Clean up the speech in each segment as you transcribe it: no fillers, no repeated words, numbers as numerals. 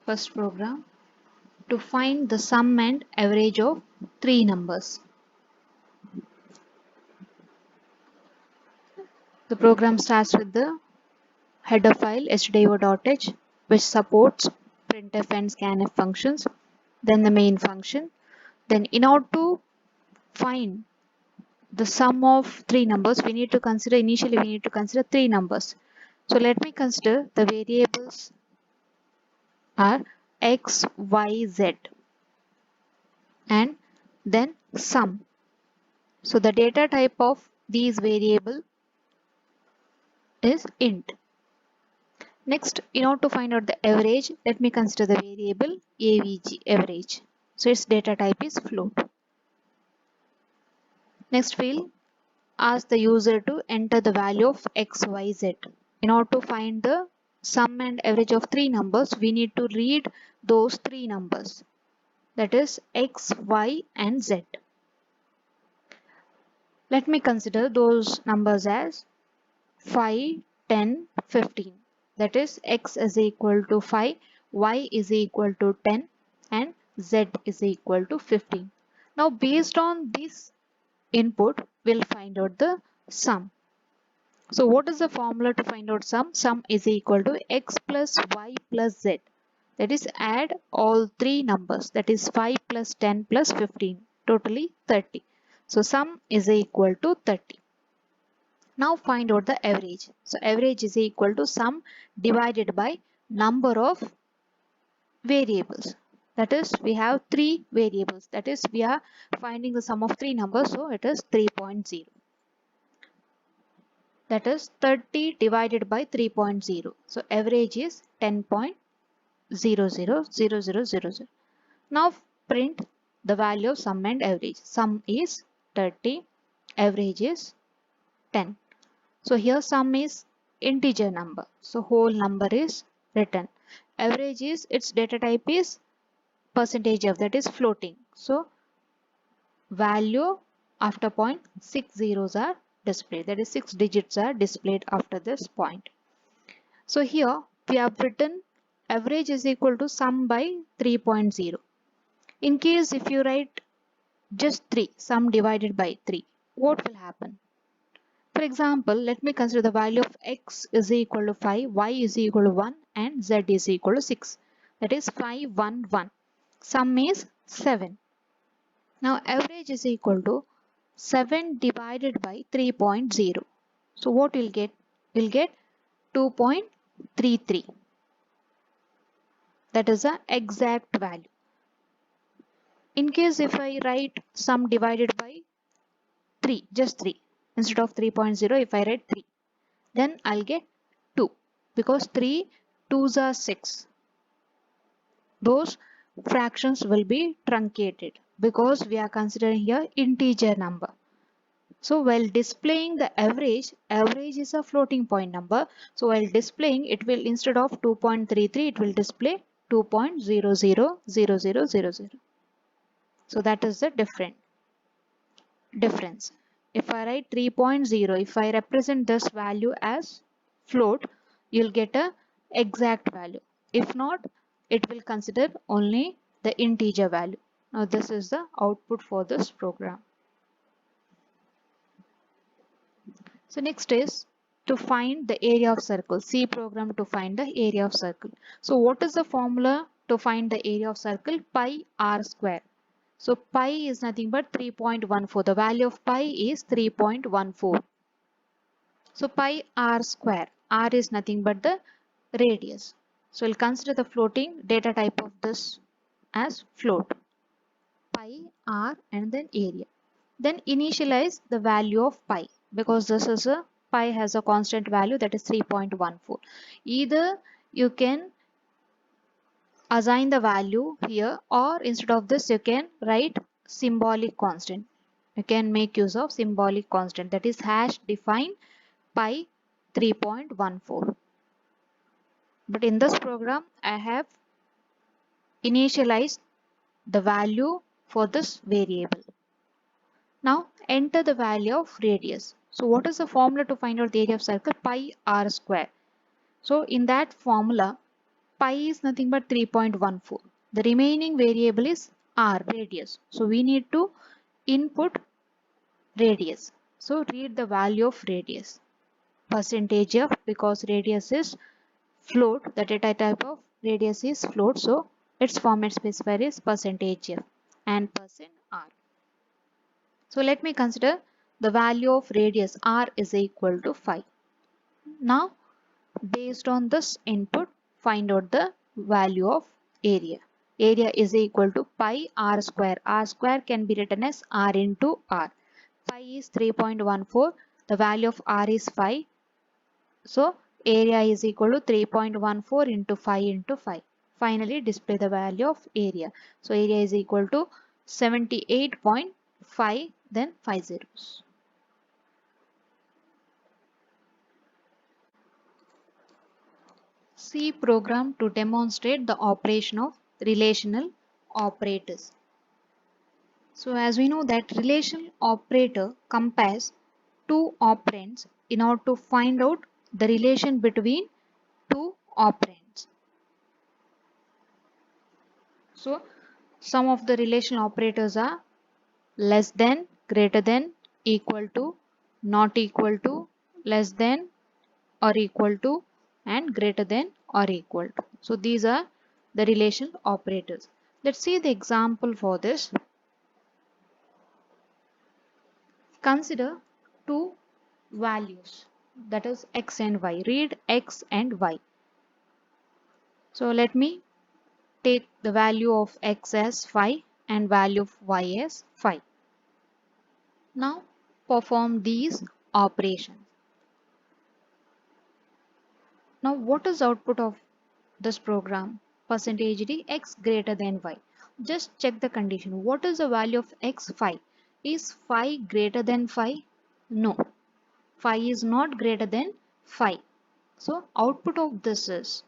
First program, to find the sum and average of three numbers. The program starts with the header file stdio.h, which supports printf and scanf functions, then the main function. Then in order to find the sum of three numbers, we need to consider three numbers. So let me consider the variables are x, y, z, and then sum. So the data type of these variable is int. Next, in order to find out the average, let me consider the variable avg, average. So its data type is float. Next, we'll ask the user to enter the value of x, y, z. In order to find the sum and average of three numbers, we need to read those three numbers, that is x, y, and z. Let me consider those numbers as 5, 10, 15. That is x is equal to 5, y is equal to 10, and z is equal to 15. Now based on this input, we'll find out the sum. So what is the formula to find out sum? Sum is equal to x plus y plus z. That is, add all three numbers, that is 5 plus 10 plus 15, totally 30. So sum is equal to 30. Now find out the average. So average is equal to sum divided by number of variables. That is, we have three variables. That is, we are finding the sum of three numbers. So it is 3.0. That is 30 divided by 3.0. So average is 10.000000. Now print the value of sum and average. Sum is 30, average is 10. So here sum is integer number. So whole number is written. Average is, its data type is percentage of, that is floating. So value after point 6 zeros are displayed. That is 6 digits are displayed after this point. So here we have written average is equal to sum by 3.0. In case if you write just 3, sum divided by 3, what will happen? For example, let me consider the value of x is equal to 5, y is equal to 1, and z is equal to 6. That is 5, 1, 1. Sum is 7. Now average is equal to 7 divided by 3.0. So what we'll get? We'll get 2.33. That is the exact value. In case if I write sum divided by 3, just 3, instead of 3.0, if I write 3, then I'll get 2, because 3 2s are 6. Those fractions will be truncated because we are considering here integer number. So while displaying the average, average is a floating point number. So while displaying, it will, instead of 2.33, it will display 2.000000. So that is the difference. If I write 3.0, if I represent this value as float, you'll get a exact value. If not, it will consider only the integer value. Now this is the output for this program. So next is to find the area of circle. C program to find the area of circle. So what is the formula to find the area of circle? Pi r square. So pi is nothing but 3.14. The value of pi is 3.14. So pi r square. R is nothing but the radius. So we'll consider the floating data type of this as float, pi, r and then area. Then initialize the value of pi because this is a pi has a constant value that is 3.14. Either you can assign the value here or instead of this you can write symbolic constant. You can make use of symbolic constant that is hash define pi 3.14. But in this program I have initialized the value for this variable. Now enter the value of radius. So what is the formula to find out the area of circle? Pi r square. So in that formula pi is nothing but 3.14. The remaining variable is r, radius. So we need to input radius. So read the value of radius. Percentage of, because radius is float, the data type of radius is float. So its format specifier is percentage f and percent r. So let me consider the value of radius r is equal to 5. Now based on this input find out the value of area. Area is equal to pi r square. R square can be written as r into r. Pi is 3.14. The value of r is 5. So area is equal to 3.14 into 5 into 5. Finally display the value of area. So area is equal to 78.5 then 5 zeros. C program to demonstrate the operation of relational operators. So as we know that relational operator compares two operands in order to find out the relation between two operands. So some of the relational operators are less than, greater than, equal to, not equal to, less than or equal to, and greater than or equal to. So these are the relational operators. Let's see the example for this. Consider two values, that is x and y. Read x and y. So let me take the value of x as 5 and value of y as 5. Now perform these operations. Now what is output of this program? Percentage d x greater than y. Just check the condition. What is the value of x? 5. Is 5 greater than 5? No. 5 is not greater than 5. So output of this is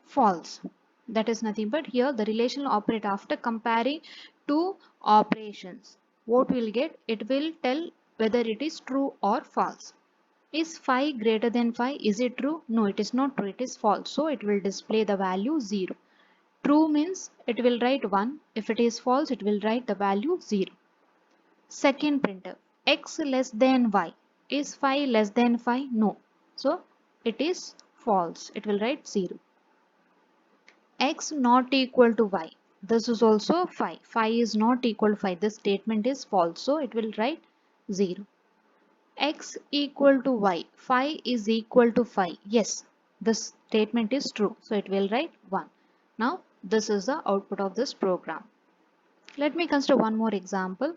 false. That is nothing but here the relational operator after comparing two operations. What will get? It will tell whether it is true or false. Is 5 greater than 5? Is it true? No, it is not true. It is false. So it will display the value 0. True means it will write 1. If it is false, it will write the value 0. Second printer. X less than y. Is 5 less than 5? No. So it is false. It will write 0. X not equal to y. This is also 5. 5 is not equal to 5. This statement is false. So it will write 0. X equal to y. 5 is equal to 5. Yes, this statement is true. So it will write 1. Now this is the output of this program. Let me consider one more example.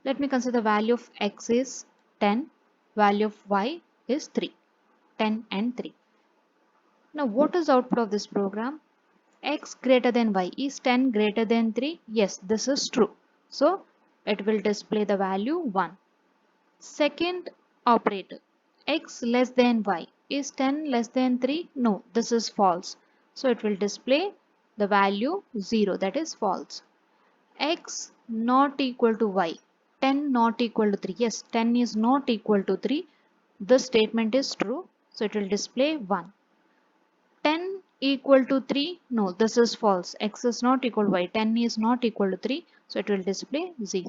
Let me consider the value of x is 10. Value of y is 3. 10 and 3. Now what is the output of this program? X greater than y. Is 10 greater than 3? Yes, this is true. So it will display the value 1. Second operator, x less than y. Is 10 less than 3? No, this is false. So it will display the value 0, that is false. X not equal to y. 10 not equal to 3. Yes, 10 is not equal to 3. This statement is true. So it will display 1. 10 equal to 3? No, this is false. X is not equal to y. 10 is not equal to 3. So it will display 0.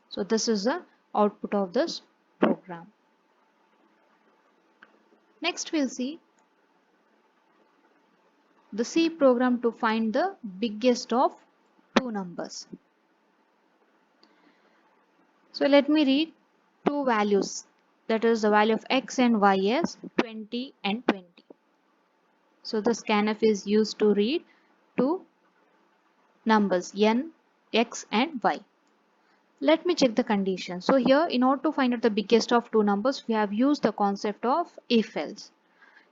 So this is the output of this program. Next we'll see the C program to find the biggest of two numbers. So let me read two values, that is the value of x and y as 20 and 20. So the scanf is used to read two numbers n, x and y. Let me check the condition. So here, in order to find out the biggest of two numbers, we have used the concept of if else.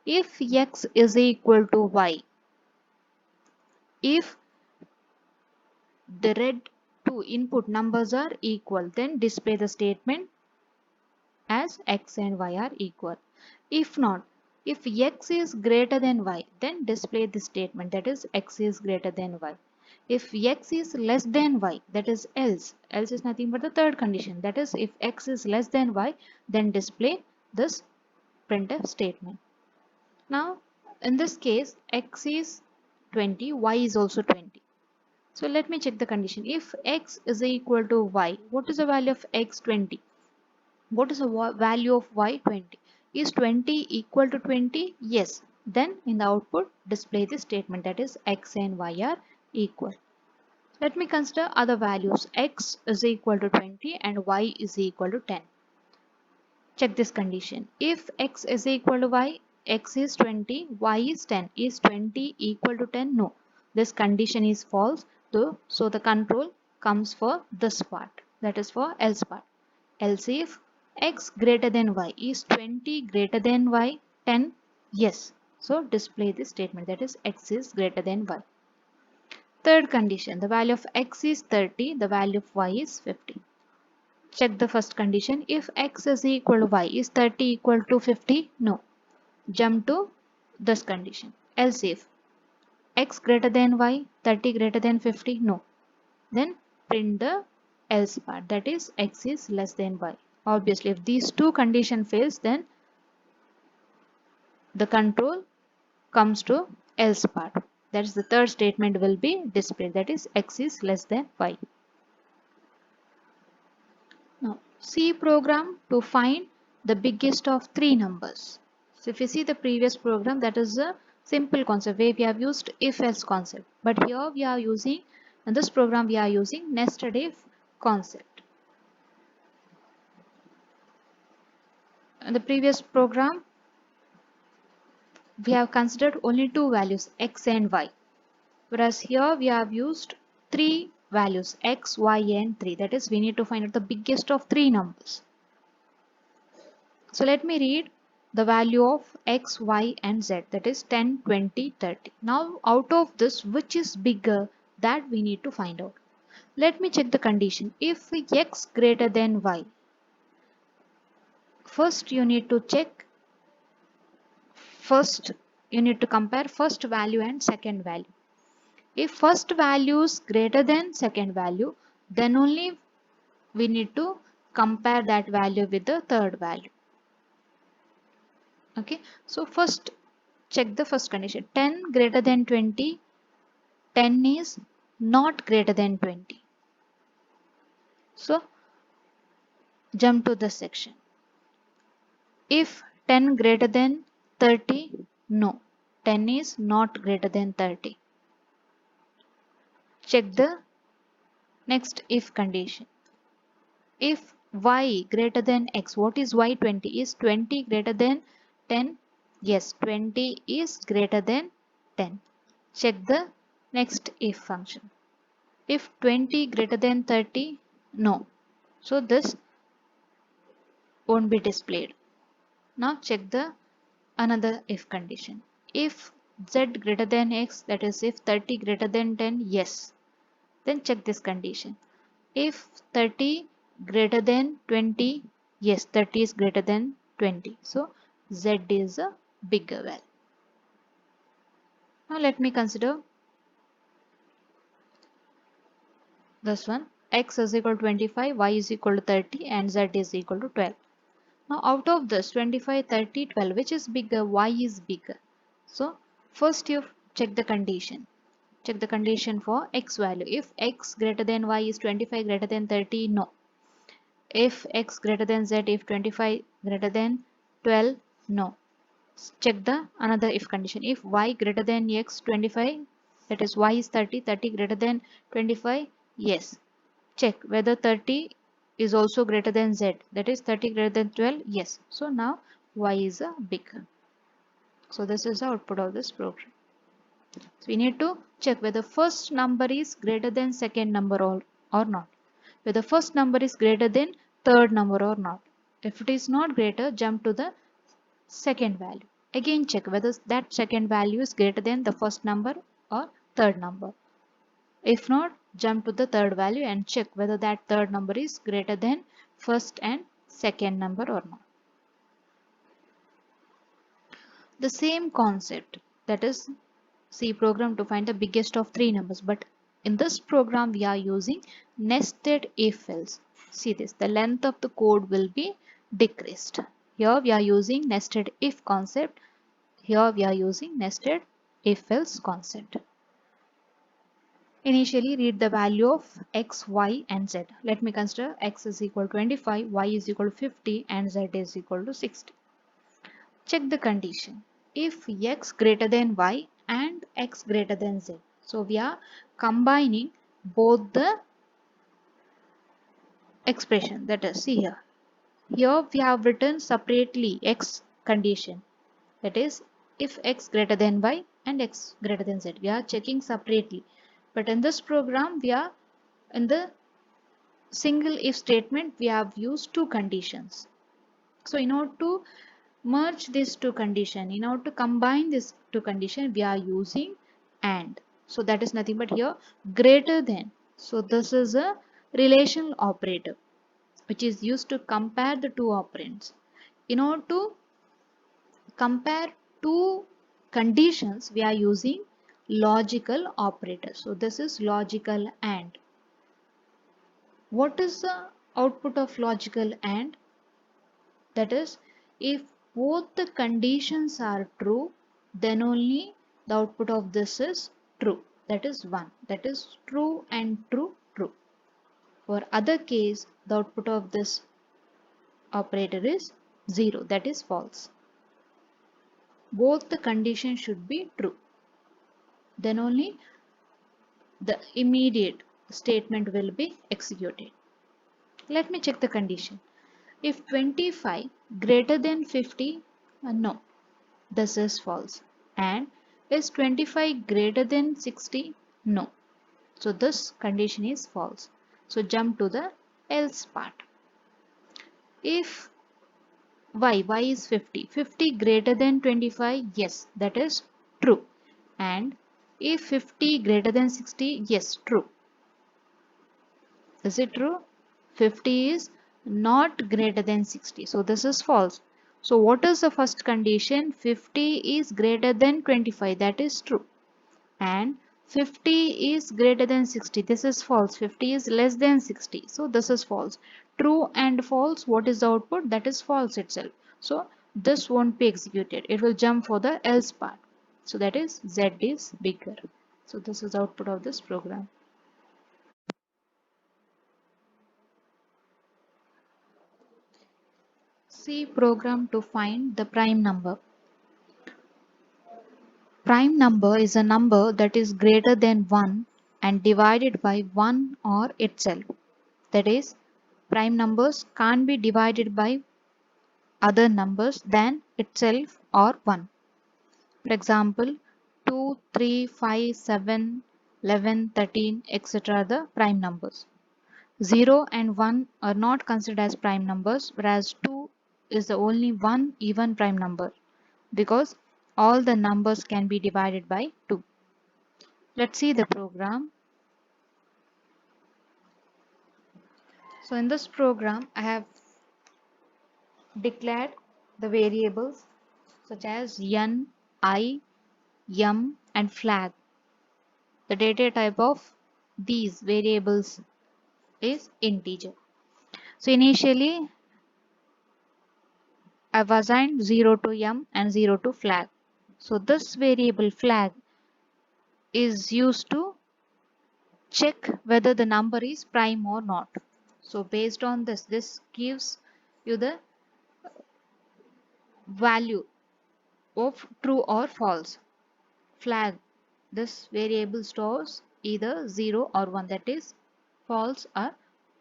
If x is equal to y, if the red two input numbers are equal, then display the statement as x and y are equal. If not, if x is greater than y, then display the statement that is x is greater than y. If x is less than y, that is else. Else is nothing but the third condition. That is if x is less than y, then display this printf statement. Now, in this case, x is 20, y is also 20. So let me check the condition. If x is equal to y, what is the value of x? 20. What is the value of y? 20. Is 20 equal to 20? Yes. Then in the output, display the statement that is x and y are equal. Let me consider other values. X is equal to 20 and y is equal to 10. Check this condition. If x is equal to y, x is 20, y is 10. Is 20 equal to 10? No. This condition is false. So the control comes for this part. That is for else part. Else if x greater than y, is 20 greater than y, 10? Yes. So display this statement that is x is greater than y. Third condition, the value of x is 30, the value of y is 50. Check the first condition. If x is equal to y, is 30 equal to 50? No. Jump to this condition. Else if x greater than y, 30 greater than 50? No. Then print the else part, that is x is less than y. Obviously, if these two condition fails, then the control comes to else part. That is the third statement will be displayed, that is x is less than y. Now, C program to find the biggest of three numbers. So if you see the previous program, that is a simple concept where we have used if else concept. But here we are using, in this program we are using nested if concept. In the previous program, we have considered only two values, x and y. Whereas here we have used three values, x, y and 3. That is, we need to find out the biggest of three numbers. So let me read the value of x, y and z, that is 10, 20, 30. Now out of this, which is bigger, that we need to find out. Let me check the condition. If x greater than y, first you need to check, first you need to compare first value and second value. If first value is greater than second value, then only we need to compare that value with the third value. Okay, so first check the first condition. 10 greater than 20, 10 is not greater than 20. So jump to this section. If 10 greater than 30, no, 10 is not greater than 30. Check the next if condition. If y greater than x, what is y? 20. Is 20 greater than 10? Yes, 20 is greater than 10. Check the next if function. If 20 greater than 30, no. So this won't be displayed. Now check the another if condition. If z greater than x, that is if 30 greater than 10, yes. Then check this condition. If 30 greater than 20, yes, 30 is greater than 20. So z is a bigger value. Now let me consider this one. X is equal to 25, y is equal to 30 and z is equal to 12. Now out of this 25, 30, 12, which is bigger? Y is bigger. So first you check the condition. Check the condition for x value. If x greater than y, is 25 greater than 30? No. If x greater than z, if 25 greater than 12? No. Check the another if condition. If y greater than x, 25, that is y is 30, 30 greater than 25? Yes. Check whether 30 is also greater than z, that is 30 greater than 12? Yes. So now y is a bigger. So this is the output of this program. So we need to check whether first number is greater than second number or not. Whether first number is greater than third number or not. If it is not greater, jump to the second value. Again check whether that second value is greater than the first number or third number. If not, jump to the third value and check whether that third number is greater than first and second number or not. The same concept, that is C program to find the biggest of three numbers, but in this program we are using nested if else. See this, the length of the code will be decreased. Here we are using nested if concept. Here we are using nested if else concept. Initially read the value of x, y and z. Let me consider x is equal to 25, y is equal to 50 and z is equal to 60. Check the condition. If x greater than y and x greater than z. So we are combining both the expression, that is, see here. Here we have written separately x condition. That is, if x greater than y and x greater than z. We are checking separately. But in this program, we are in the single if statement, we have used two conditions. So in order to merge these two conditions, in order to combine these two conditions, we are using and. So that is nothing but here greater than. So this is a relational operator which is used to compare the two operands. In order to compare two conditions, we are using logical operator. So this is logical and. What is the output of logical and? That is, if both the conditions are true, then only the output of this is true. That is 1. That is true and true, true. For other case, the output of this operator is 0. That is false. Both the conditions should be true. Then only the immediate statement will be executed. Let me check the condition. If 25 greater than 50, no, this is false. And is 25 greater than 60? No. So this condition is false. So jump to the else part. If y is 50, 50 greater than 25, yes, that is true. And if 50 greater than 60, yes, true. Is it true? 50 is not greater than 60. So this is false. So what is the first condition? 50 is greater than 25. That is true. And 50 is greater than 60. This is false. 50 is less than 60. So this is false. True and false. What is the output? That is false itself. So this won't be executed. It will jump for the else part. So that is Z is bigger. So this is output of this program. C program to find the prime number. Prime number is a number that is greater than 1 and divided by 1 or itself. That is, prime numbers can't be divided by other numbers than itself or 1. For example, 2, 3, 5, 7, 11, 13, etc. are the prime numbers. 0 and 1 are not considered as prime numbers, whereas 2 is the only one even prime number because all the numbers can be divided by 2. Let's see the program. So in this program, I have declared the variables such as n, I, m and flag. The data type of these variables is integer. So initially I've assigned 0 to m and 0 to flag. So this variable flag is used to check whether the number is prime or not. So based on this gives you the value of true or false. Flag, this variable stores either 0 or 1, that is false or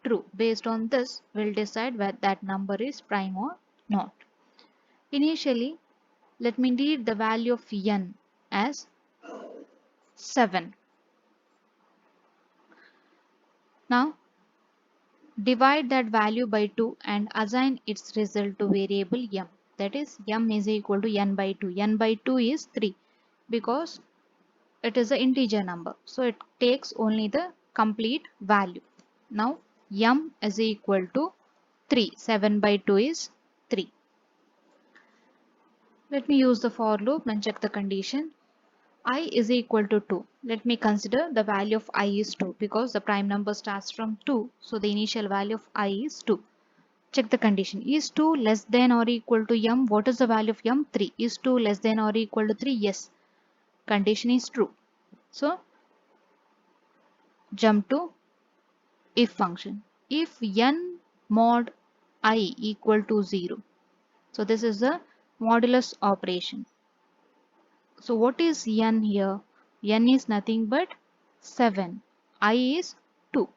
true. Based on this, we'll decide whether that number is prime or not. Initially, let me read the value of n as 7. Now divide that value by 2 and assign its result to variable m. That is m is equal to n by 2. N by 2 is 3 because it is an integer number. So it takes only the complete value. Now m is equal to 3. 7 by 2 is 3. Let me use the for loop and check the condition. I is equal to 2. Let me consider the value of I is 2 because the prime number starts from 2. So the initial value of I is 2. Check the condition. Is 2 less than or equal to m? What is the value of m? 3. Is 2 less than or equal to 3? Yes. Condition is true. So jump to if function. If n mod I equal to 0. So this is the modulus operation. So what is n here? N is nothing but 7. I is 2.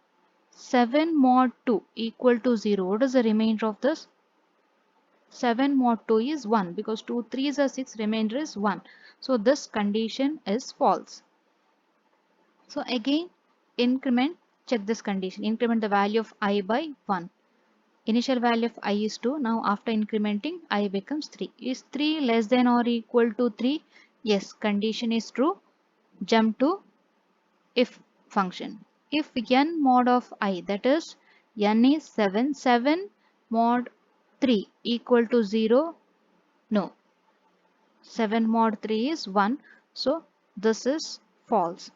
7 mod 2 equal to 0. What is the remainder of this? 7 mod 2 is 1 because 2 3s are 6, remainder is 1. So this condition is false. So again increment, check this condition. Increment the value of I by 1. Initial value of I is 2. Now after incrementing I becomes 3. Is 3 less than or equal to 3? Yes, condition is true. Jump to if function. If n mod of I, that is n is 7, 7 mod 3 equal to 0, no, 7 mod 3 is 1, so this is false.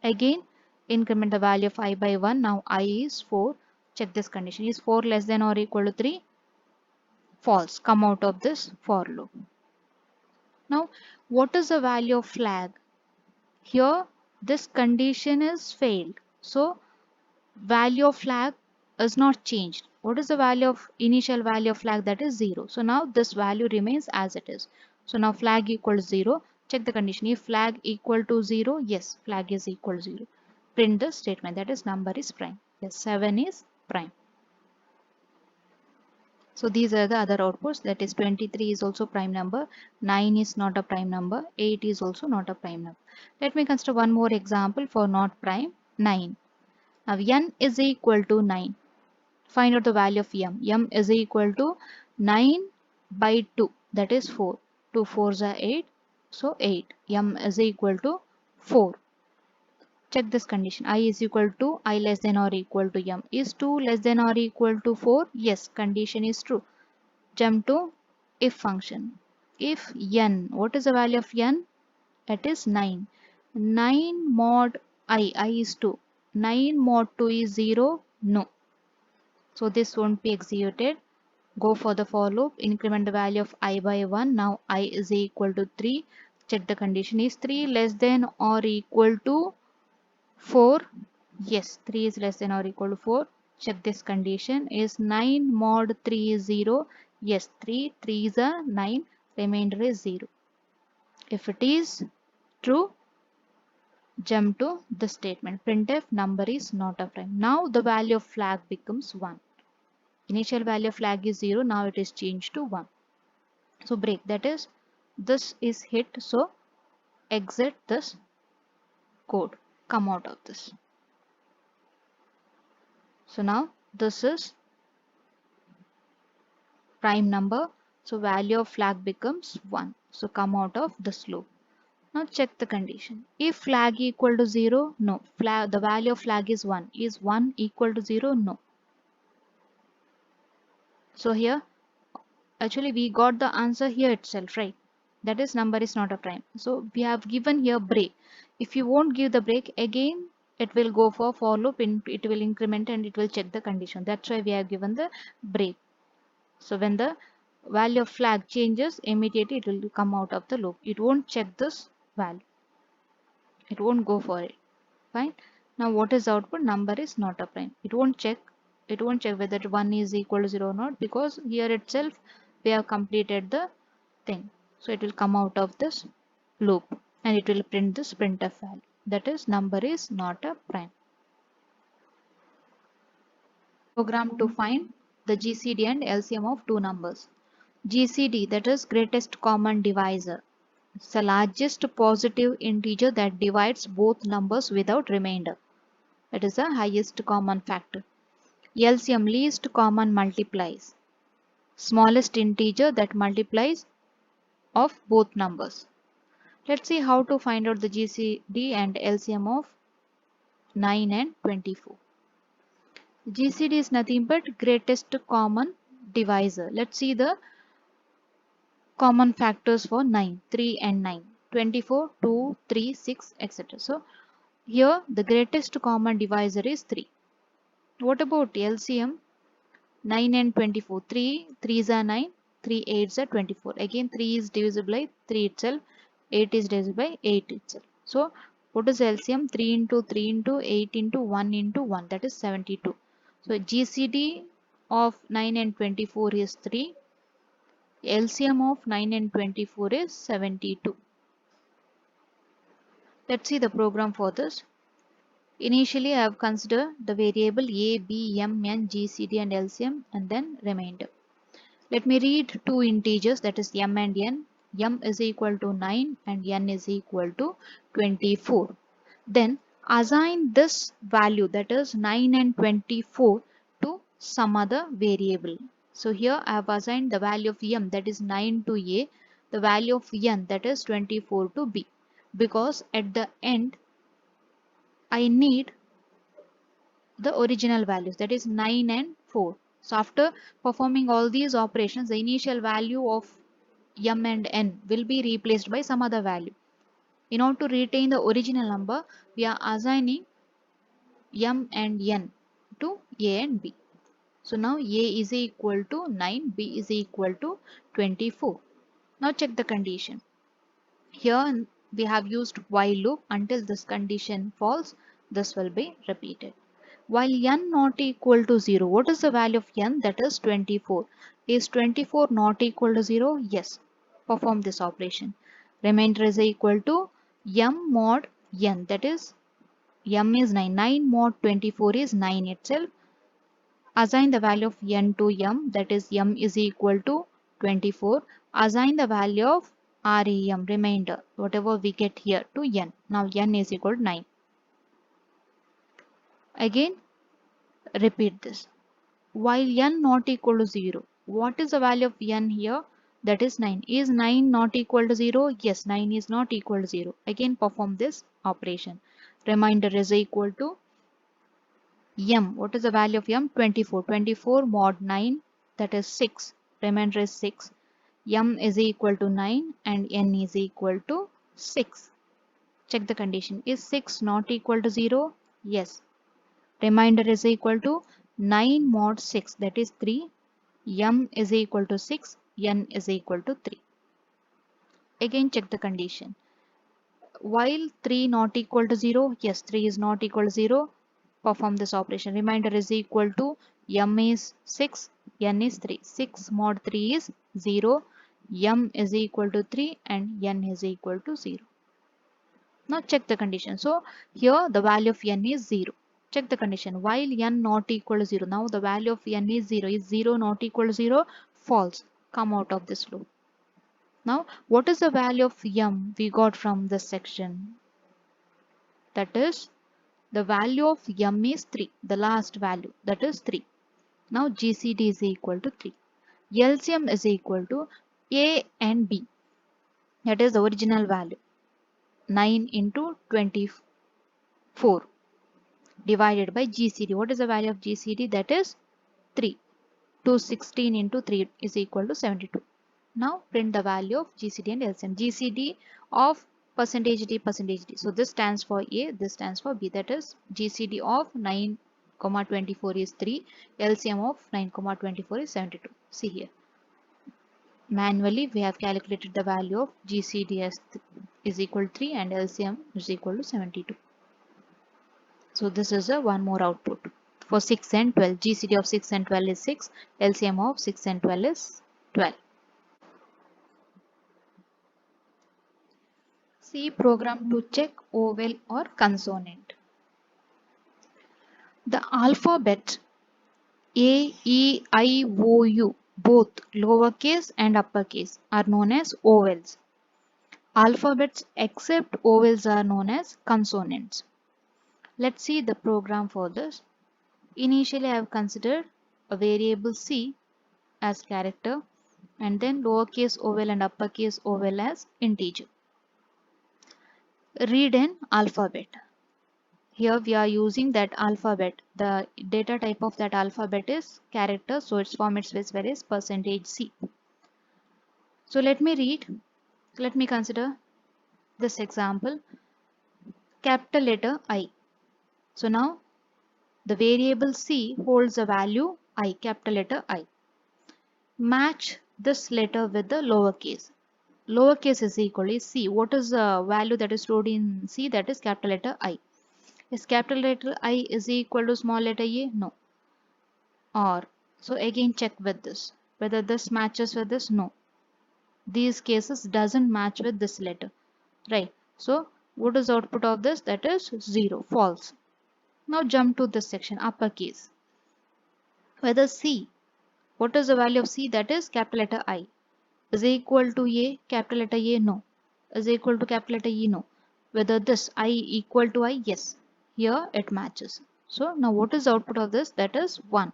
Again increment the value of I by 1. Now I is 4. Check this condition. Is 4 less than or equal to 3? False. Come out of this for loop. Now what is the value of flag? Here this condition is failed. So value of flag is not changed. What is the value of initial value of flag? That is 0. So now this value remains as it is. So now flag equals 0. Check the condition. If flag equal to 0, yes, flag is equal to 0. Print the statement, that is number is prime. Yes, 7 is prime. So these are the other outputs, that is 23 is also prime number, 9 is not a prime number, 8 is also not a prime number. Let me consider one more example for not prime, 9. Now n is equal to 9. Find out the value of m. M is equal to 9 by 2, that is 4. 2 4s are 8, so 8. M is equal to 4. Check this condition. I is equal to I less than or equal to m. Is 2 less than or equal to 4? Yes, condition is true. Jump to if function. If n, what is the value of n? It is 9. 9 mod I is 2. 9 mod 2 is 0? No. So this won't be executed. Go for the for loop. Increment the value of I by 1. Now I is equal to 3. Check the condition. Is 3 less than or equal to 4? Yes, 3 is less than or equal to 4. Check this condition. Is 9 mod 3 is 0? Yes, 3 3s are 9. Remainder is 0. If it is true, jump to the statement. Printf number is not a prime. Now the value of flag becomes 1. Initial value of flag is 0. Now it is changed to 1. So break, that is this is hit. So exit this code. Come out of this. So now this is prime number. So value of flag becomes 1. So come out of this loop. Now check the condition. If flag equal to 0, no. Flag, the value of flag is 1. Is 1 equal to 0? No. So here actually we got the answer here itself, right? That is number is not a prime. So we have given here break. If you won't give the break, again it will go for loop, it will increment and it will check the condition. That's why we have given the break. So when the value of flag changes, immediately it will come out of the loop. It won't check this value. It won't go for it. Fine. Now what is the output? Number is not a prime. It won't check. It won't check whether 1 is equal to 0 or not, because here itself we have completed the thing. So it will come out of this loop and it will print this printf value. That is number is not a prime. Program to find the GCD and LCM of two numbers. GCD, that is greatest common divisor. It's the largest positive integer that divides both numbers without remainder. That is the highest common factor. LCM, least common multiplies. Smallest integer that multiplies of both numbers. Let's see how to find out the GCD and LCM of 9 and 24. GCD is nothing but greatest common divisor. Let's see the common factors for 9, 3 and 9, 24, 2, 3, 6, etc. So here the greatest common divisor is 3. What about LCM? 9 and 24. 3 3s are 9, 3 8s are 24. Again 3 is divisible by 3 itself, 8 is divisible by 8 itself. So what is LCM? 3 into 3 into 8 into 1 into 1, that is 72. So GCD of 9 and 24 is 3. LCM of 9 and 24 is 72. Let's see the program for this. Initially I have considered the variable a, b, m, n, GCD and LCM and then remainder. Let me read two integers, that is m and n. M is equal to 9 and n is equal to 24. Then assign this value, that is 9 and 24, to some other variable. So here I have assigned the value of m, that is 9, to a, the value of n, that is 24, to b, because at the end I need the original values, that is 9 and 4. So after performing all these operations, the initial value of m and n will be replaced by some other value. In order to retain the original number, we are assigning m and n to a and b. So now a is equal to 9, b is equal to 24. Now check the condition. Here we have used while loop until this condition false. This will be repeated. While n not equal to 0, what is the value of n? That is 24. Is 24 not equal to 0? Yes. Perform this operation. Remainder is equal to m mod n, that is m is 9. 9 mod 24 is 9 itself. Assign the value of n to m, that is m is equal to 24. Assign the value of rem, remainder, whatever we get here, to n. Now n is equal to 9. Again repeat this. While n not equal to 0, what is the value of n here? That is 9. Is 9 not equal to 0? Yes, 9 is not equal to 0. Again perform this operation. Remainder is equal to m. What is the value of m? 24. 24 mod 9, that is 6. Remainder is 6. M is equal to 9 and n is equal to 6. Check the condition. Is 6 not equal to 0? Yes. Remainder is equal to 9 mod 6, that is 3. M is equal to 6. N is equal to 3. Again check the condition. While 3 not equal to 0, yes, 3 is not equal to 0. Perform this operation. Remainder is equal to m is 6, n is 3. 6 mod 3 is 0. M is equal to 3 and n is equal to 0. Now check the condition. So here the value of n is 0. Check the condition. While n not equal to 0, now the value of n is 0. Is 0 not equal to 0? False. Come out of this loop. Now what is the value of m we got from this section? That is, the value of m is 3. The last value, that is 3. Now GCD is equal to 3. LCM is equal to a and b. That is the original value. 9 into 24 divided by GCD. What is the value of GCD? That is 3. 216 into 3 is equal to 72. Now print the value of GCD and LCM. GCD of percentage D percentage D. So this stands for A, this stands for B. That is GCD of 9, 24 is 3. LCM of 9, 24 is 72. See here. Manually we have calculated the value of GCD as is equal to 3 and LCM is equal to 72. So this is a one more output. For 6 and 12, GCD of 6 and 12 is 6, LCM of 6 and 12 is 12. C program to check vowel or consonant. The alphabet A, E, I, O, U, both lowercase and uppercase, are known as vowels. Alphabets except vowels are known as consonants. Let's see the program for this. Initially, I have considered a variable C as character and then lowercase vowel and uppercase vowel as integer. Read an alphabet. Here we are using that alphabet. The data type of that alphabet is character, so its format specifier is %C. So let me read. Let me consider this example. Capital letter I. So now the variable C holds a value I, capital letter I. Match this letter with the lowercase. Lowercase is equally C. What is the value that is stored in C? That is capital letter I. Is capital letter I is equal to small letter A? No. Or, so again check with this. Whether this matches with this? No. These cases doesn't match with this letter. Right. So what is the output of this? That is 0. False. Now jump to this section, uppercase. Whether C, what is the value of C? That is capital letter I. Is equal to A, capital letter A? No. Is equal to capital letter E? No. Whether this I equal to I? Yes. Here it matches. So now what is the output of this? That is 1.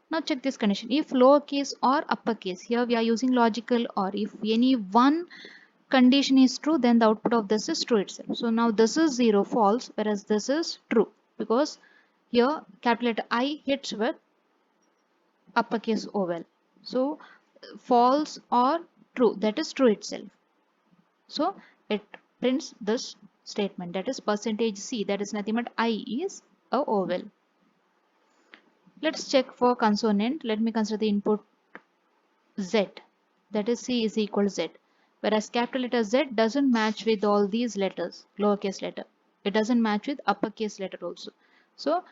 Now check this condition. If lowercase or uppercase, here we are using logical or. If any one condition is true, then the output of this is true itself. So now this is 0, false, whereas this is true because here capital letter I hits with uppercase vowel. So false or true, that is true itself. So it prints this statement, that is %C, that is nothing but I is a vowel. Let's check for consonant. Let me consider the input Z, that is C is equal to Z, whereas capital letter Z doesn't match with all these letters, lowercase letter. It doesn't match with uppercase letter also. So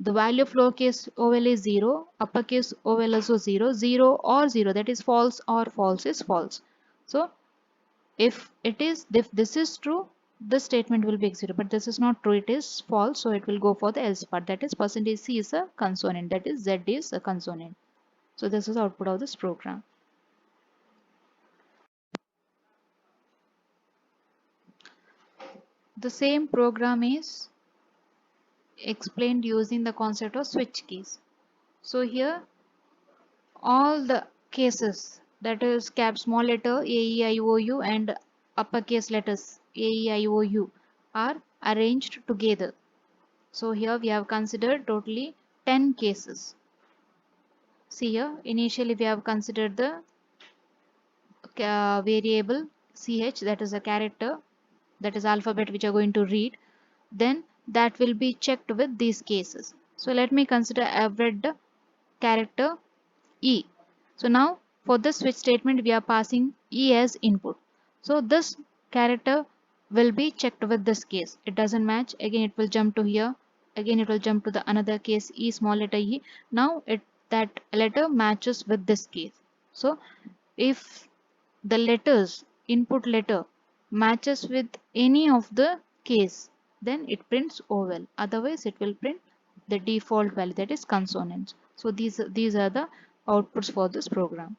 the value of lowercase vowel is 0, uppercase vowel also 0, 0 or 0, that is false or false is false. So if this is true, this statement will be executed, but this is not true, it is false, so it will go for the else part, that is %C is a consonant, that is Z is a consonant. So this is output of this program. The same program is explained using the concept of switch keys. So here all the cases, that is cap small letter A, E, I, O, U and uppercase letters A, E, I, O, U are arranged together. So here we have considered totally 10 cases. See here, initially we have considered the variable ch, that is a character, that is alphabet which are going to read. Then that will be checked with these cases. So let me consider I've read the character E. So now for this switch statement we are passing E as input. So this character will be checked with this case. It doesn't match. Again it will jump to here. Again it will jump to the another case E, small letter E. Now that letter matches with this case. So if the letters input letter matches with any of the case, then it prints vowel, otherwise it will print the default value, that is consonants. So these are the outputs for this program.